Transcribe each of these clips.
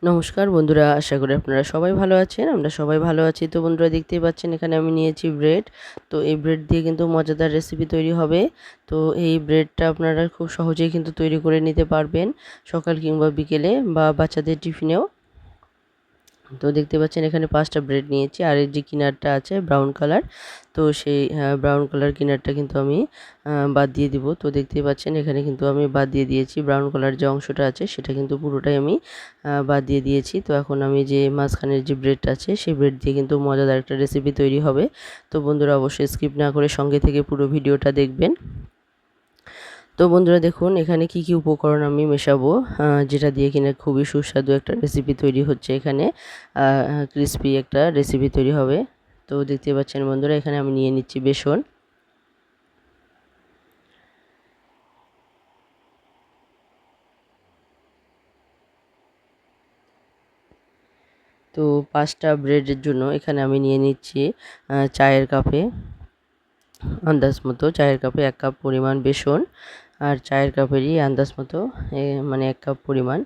নমস্কার বন্ধুরা, আশা করি আপনারা সবাই ভালো আছেন। আমরা সবাই ভালো আছি। তো বন্ধুরা, দেখতেই পাচ্ছেন এখানে আমি নিয়েছি ব্রেড। তো এই ব্রেড দিয়ে কিন্তু মজাদার রেসিপি তৈরি হবে। তো এই ব্রেডটা আপনারা খুব সহজেই কিন্তু তৈরি করে নিতে পারবেন, সকাল কিংবা বিকেলে বা বাচ্চাদের টিফিনেও। তো দেখতে পাচ্ছেন এখানে 5টা ব্রেড নিয়েছি, আর এর যে কিনারটা আছে ব্রাউন কালার, তো সেই ব্রাউন কালার কিনারটা কিন্তু আমি বাদ দিয়ে দিব। তো দেখতেই পাচ্ছেন এখানে কিন্তু আমি বাদ দিয়ে দিয়েছি, ব্রাউন কালার যে অংশটা আছে সেটা কিন্তু পুরোটাই আমি বাদ দিয়ে দিয়েছি। তো এখন আমি যে মাঝখানের যে ব্রেডটা আছে সেই ব্রেড দিয়ে কিন্তু মজাদার একটা রেসিপি তৈরি হবে। তো বন্ধুরা, অবশ্যই স্কিপ না করে সঙ্গে থেকে পুরো ভিডিওটা দেখবেন। তো বন্ধুরা, দেখুন এখানে কি কি উপকরণ আমি মেশাবো, যেটা দিয়ে কিনা খুবই সুস্বাদু একটা রেসিপি তৈরি হচ্ছে। এখানে ক্রিস্পি একটা রেসিপি তৈরি হবে। তো দেখতে পাচ্ছেন বন্ধুরা, এখানে আমি নিয়ে নিচ্ছি বেসন। তো 5টা ব্রেডের জন্য এখানে আমি নিয়ে নিচ্ছি চায়ের কাপে আন্দাজ মতো, চায়ের কাপে 1 কাপ পরিমাণ বেসন, আর চায়ের কাপেরই আন্দাজ মতো মানে 1 কাপ পরিমাণ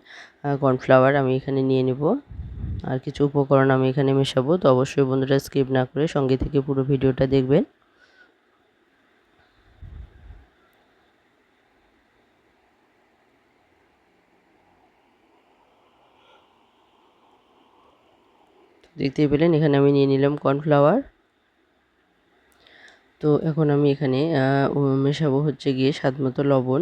কর্নফ্লাওয়ার আমি এখানে নিয়ে নেব। আর কিছু উপকরণ আমি এখানে মেশাবো। তো অবশ্যই বন্ধুরা, স্কিপ না করে সঙ্গে থেকে পুরো ভিডিওটা দেখবেন। দেখতেই পেলেন এখানে আমি নিয়ে নিলাম কর্নফ্লাওয়ার। তো এখন আমি এখানে মেশাবো হচ্ছে গিয়ে স্বাদ মতো লবণ।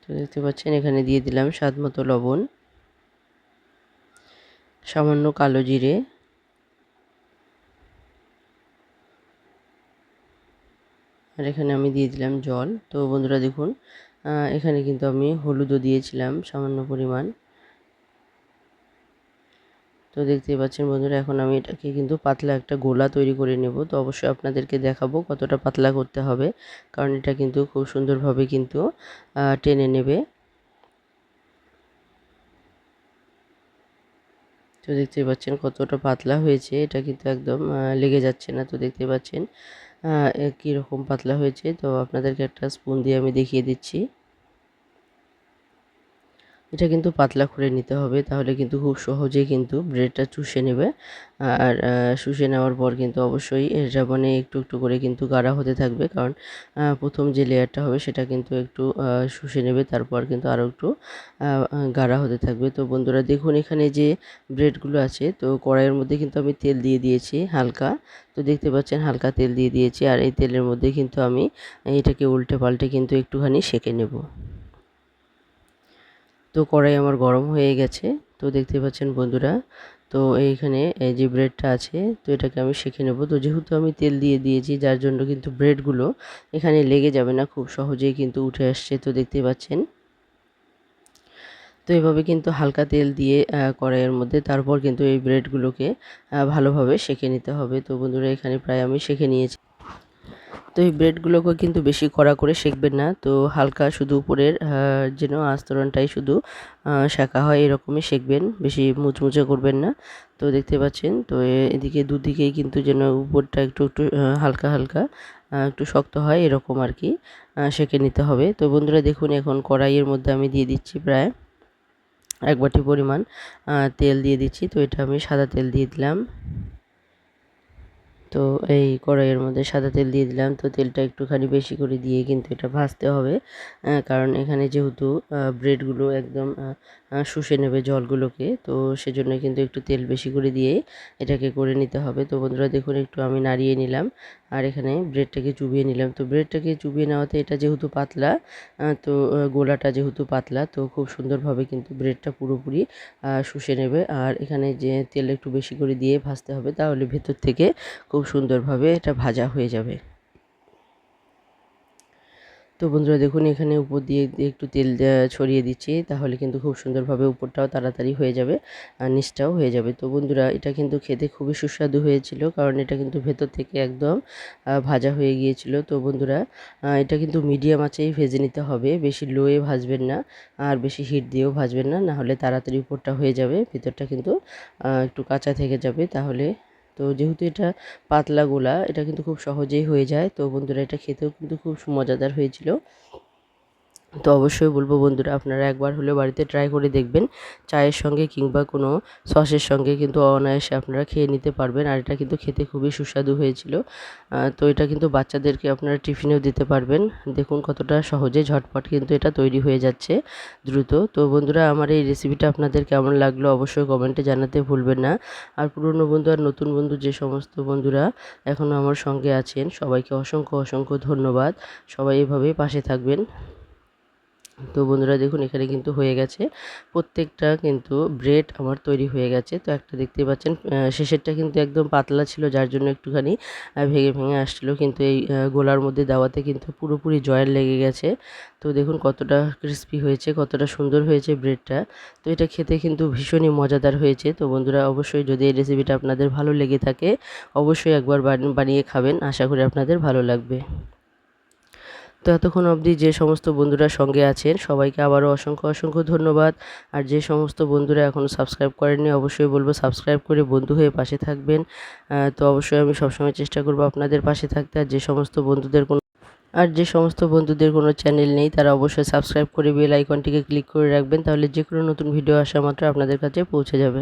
তো দেখতে পাচ্ছেন এখানে দিয়ে দিলাম স্বাদ মতো লবণ, সামান্য কালো জিরে, আর এখানে আমি দিয়ে দিলাম জল। তো বন্ধুরা দেখুন, এখানে কিন্তু আমি হলুদও দিয়েছিলাম সামান্য পরিমাণ। তো দেখতেই পাচ্ছেন বন্ধুরা, এখন আমি এটাকে কিন্তু পাতলা একটা গোলা তৈরি করে নেব। তো অবশ্যই আপনাদেরকে দেখাবো কতটা পাতলা করতে হবে, কারণ এটা কিন্তু খুব সুন্দরভাবে কিন্তু টেনে নেবে। তো দেখতেই পাচ্ছেন কতটা পাতলা হয়েছে, এটা কিন্তু একদম লেগে যাচ্ছে না। তো দেখতে পাচ্ছেন কীরকম পাতলা হয়েছে। তো আপনাদেরকে একটা স্পুন দিয়ে আমি দেখিয়ে দিচ্ছি। এটা কিন্তু পাতলা করে নিতে হবে, তাহলে কিন্তু খুব সহজেই কিন্তু ব্রেডটা চুষে নেবে। আর শুষে নেওয়ার পর কিন্তু অবশ্যই এটা মানে একটু একটু করে কিন্তু গাঢ়া হতে থাকবে, কারণ প্রথম যে লেয়ারটা হবে সেটা কিন্তু একটু শুষে নেবে, তারপর কিন্তু আরও একটু গাঢ়া হতে থাকবে। তো বন্ধুরা দেখুন, এখানে যে ব্রেডগুলো আছে, তো কড়াইয়ের মধ্যে কিন্তু আমি তেল দিয়ে দিয়েছি হালকা। তো দেখতে পাচ্ছেন হালকা তেল দিয়ে দিয়েছি, আর এই তেলের মধ্যে কিন্তু আমি এটাকে উল্টে পাল্টে কিন্তু একটুখানি সেঁকে নেব। তো কড়াই আমার গরম হয়ে গেছে। তো দেখতে পাচ্ছেন বন্ধুরা, তো এইখানে এই যে ব্রেডটা আছে, তো এটাকে আমি সেঁকে নেব। তো যেহেতু আমি তেল দিয়ে দিয়েছি, যার জন্য কিন্তু ব্রেডগুলো এখানে লেগে যাবে না, খুব সহজেই কিন্তু উঠে আসছে। তো দেখতেই পাচ্ছেন, তো এভাবে কিন্তু হালকা তেল দিয়ে কড়াইয়ের মধ্যে তারপর কিন্তু এই ব্রেডগুলোকে ভালোভাবে সেঁকে নিতে হবে। তো বন্ধুরা, এখানে প্রায় আমি সেঁকে নিয়েছি। তো এই ব্রেডগুলোকে কিন্তু বেশি কড়া করে সেঁকবেন না, তো হালকা শুধু উপরের যেন আস্তরণটাই শুধু সেঁকা হয় এরকমই সেঁকবেন, বেশি মুচমুচে করবেন না। তো দেখতে পাচ্ছেন, তো এদিকে দুদিকেই কিন্তু যেন উপরটা একটু একটু হালকা হালকা একটু শক্ত হয় এরকম আর কি সেঁকে নিতে হবে। তো বন্ধুরা দেখুন, এখন কড়াইয়ের মধ্যে আমি দিয়ে দিচ্ছি প্রায় 1 বাটি পরিমাণ তেল দিয়ে দিচ্ছি। তো এটা আমি সাদা তেল দিয়ে দিলাম। তো এই কড়াইয়ের মধ্যে সাদা তেল দিয়ে দিলাম। তো তেলটা একটুখানি বেশি করে দিয়ে কিন্তু এটা ভাজতে হবে, কারণ এখানে যেহেতু ব্রেডগুলো একদম শুষে নেবে জলগুলোকে, তো সেজন্য কিন্তু একটু তেল বেশি করে দিয়ে এটাকে করে নিতে হবে। তো বন্ধুরা দেখুন, একটু আমি নাড়িয়ে নিলাম, আর এখানে ব্রেডটাকে চুবিয়ে নিলাম। তো ব্রেডটাকে চুবিয়ে নেওয়াতে এটা যেহেতু পাতলা, তো গোলাটা যেহেতু পাতলা, তো খুব সুন্দরভাবে কিন্তু ব্রেডটা পুরোপুরি শুষে নেবে। আর এখানে যে তেল একটু বেশি করে দিয়ে ভাজতে হবে, তাহলে ভেতর থেকে খুব সুন্দরভাবে এটা ভাজা হয়ে যাবে। তো বন্ধুরা দেখুন, এখানে উপর দিয়ে একটু তেল ছড়িয়ে দিচ্ছি, তাহলে কিন্তু খুব সুন্দরভাবে উপরটাও তাড়াতাড়ি হয়ে যাবে আর নিচটাও হয়ে যাবে। তো বন্ধুরা, এটা কিন্তু খেতে খুবই সুস্বাদু হয়েছিল, কারণ এটা কিন্তু ভেতর থেকে একদম ভাজা হয়ে গিয়েছিল। তো বন্ধুরা, এটা কিন্তু মিডিয়াম আঁচেই ভেজে নিতে হবে, বেশি লোয়ে ভাজবেন না, আর বেশি হিট দিয়েও ভাজবেন না, নাহলে তাড়াতাড়ি উপরটা হয়ে যাবে, ভেতরটা কিন্তু একটু কাঁচা থেকে যাবে। তাহলে তো যেহেতু এটা পাতলা গোলা, এটা কিন্তু খুব সহজেই হয়ে যায়। তো বন্ধুরা, এটা খেতেও কিন্তু খুব মজাদার হয়েছিল। তো অবশ্যই বলবো বন্ধুরা, আপনারা একবার হলেও বাড়িতে ট্রাই করে দেখবেন। চায়ের সঙ্গে কিংবা কোনো সসের সঙ্গে কিন্তু অনায়াসে আপনারা খেয়ে নিতে পারবেন। আর এটা কিন্তু খেতে খুবই সুস্বাদু হয়েছিল। তো এটা কিন্তু বাচ্চাদেরকে আপনারা টিফিনেও দিতে পারবেন। দেখুন কতটা সহজে ঝটপট কিন্তু এটা তৈরি হয়ে যাচ্ছে দ্রুত। তো বন্ধুরা, আমার এই রেসিপিটা আপনাদের কেমন লাগলো অবশ্যই কমেন্টে জানাতে ভুলবেন না। আর পুরনো বন্ধু আর নতুন বন্ধু যে সমস্ত বন্ধুরা এখনও আমার সঙ্গে আছেন, সবাইকে অসংখ্য অসংখ্য ধন্যবাদ। সবাই এভাবেই পাশে থাকবেন। তো বন্ধুরা দেখুন, এখানে কিন্তু হয়ে গেছে প্রত্যেকটা কিন্তু ব্রেড আমার তৈরি হয়ে গেছে। তো একটা দেখতে পাচ্ছেন শেষেরটা কিন্তু একদম পাতলা ছিল, যার জন্য একটুখানি ভেঙে ভেঙে আসছিলো, কিন্তু এই গোলার মধ্যে দেওয়াতে কিন্তু পুরোপুরি জয়েন্ট লেগে গেছে। তো দেখুন কতটা ক্রিস্পি হয়েছে, কতটা সুন্দর হয়েছে ব্রেডটা। তো এটা খেতে কিন্তু ভীষণই মজাদার হয়েছে। তো বন্ধুরা, অবশ্যই যদি এই রেসিপিটা আপনাদের ভালো লেগে থাকে অবশ্যই একবার বানিয়ে খাবেন, আশা করি আপনাদের ভালো লাগবে। তো এতক্ষণ অবধি যে সমস্ত বন্ধুরা সঙ্গে আছেন সবাইকে আবারও অসংখ্য অসংখ্য ধন্যবাদ। আর যে সমস্ত বন্ধুরা এখনও সাবস্ক্রাইব করেননি অবশ্যই বলবো সাবস্ক্রাইব করে বন্ধু হয়ে পাশে থাকবেন। তো অবশ্যই আমি সবসময় চেষ্টা করব আপনাদের পাশে থাকতে। আর যে সমস্ত বন্ধুদের কোনো চ্যানেল নেই তারা অবশ্যই সাবস্ক্রাইব করে বেল আইকনটিকে ক্লিক করে রাখবেন, তাহলে যে কোনো নতুন ভিডিও আসা মাত্র আপনাদের কাছে পৌঁছে যাবে।